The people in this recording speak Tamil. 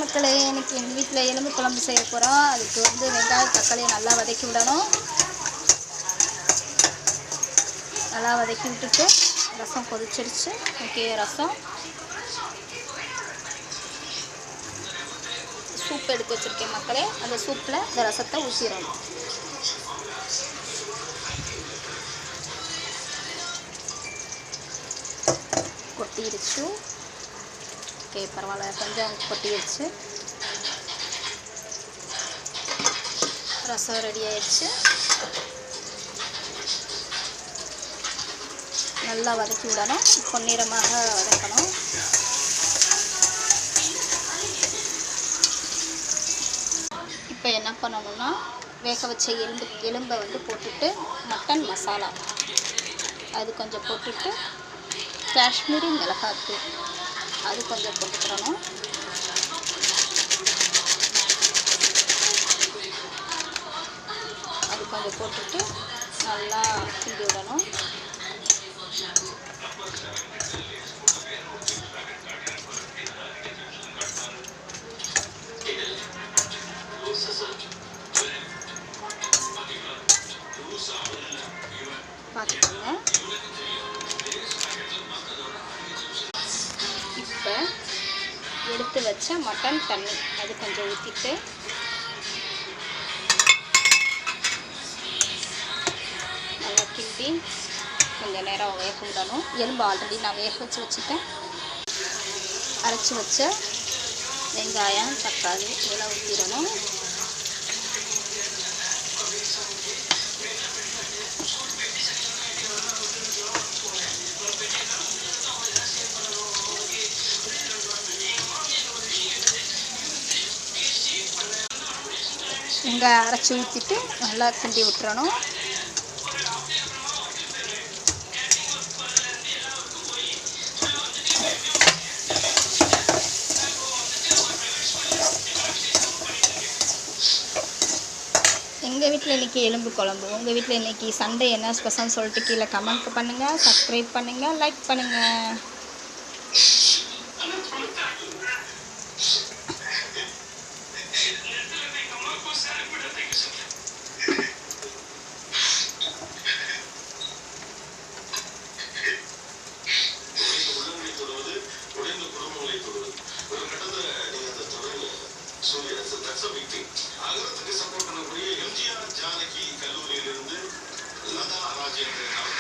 மக்களே, இன்றைக்கி எங்கள் வீட்டில் எலும்பு குழம்பு செய்ய போகிறோம். அதுக்கு வந்து வெங்காயம் தக்காளியை நல்லா வதக்கி விடணும். நல்லா வதக்கி விட்டுட்டு ரசம் கொதிச்சிருச்சு. ஓகே, ரசம் சூப் எடுத்து வச்சுருக்கேன் மக்களே. அந்த சூப்பில் இந்த ரசத்தை ஊற்றிடணும். கொட்டிடுச்சு. ஓகே, பரவாயில்ல, கொஞ்சம் கொட்டிடுச்சு. ரசம் ரெடி ஆயிடுச்சு. நல்லா வதக்கி விடணும். பொன்னிறமாக வதக்கணும். இப்போ என்ன பண்ணணும்னா, வேக வச்ச எலும்பை வந்து போட்டுட்டு மட்டன் மசாலா அது கொஞ்சம் போட்டுட்டு காஷ்மீரி மிளகாத்தூள் அது கொஞ்சம் போட்டுக்கிறணும். அது கொஞ்சம் போட்டுட்டு நல்லா கிண்டி விடணும். பார்த்துக்கோங்க. இப்போ எடுத்து வச்ச மட்டன் தண்ணி அது கொஞ்சம் ஊற்றிட்டு நல்லா கிண்டி கொஞ்சம் நேரம் வேக விடணும். எலும்பு ஆல்ரெடி நான் வேக வச்சுட்டேன். அரைச்சி வச்ச வெங்காயம் தக்காளி இதெல்லாம் ஊற்றிடணும். வெங்காயம் அரைச்சி ஊற்றிட்டு நல்லா கிண்டி விட்டுறணும். எங்கள் வீட்டில் இன்றைக்கி எலும்பு குழம்பு. உங்கள் வீட்டில் இன்றைக்கி சண்டே என்ன ஸ்பெஷல்னு சொல்லிட்டு கீழே கமெண்ட் பண்ணுங்கள், சப்ஸ்கிரைப் பண்ணுங்கள், லைக் பண்ணுங்கள். அகரத்துக்கு சப்போர்ட் பண்ணக்கூடிய எம்ஜிஆர் ஜானகி கல்லூரியிலிருந்து லதா ராஜேந்திரன்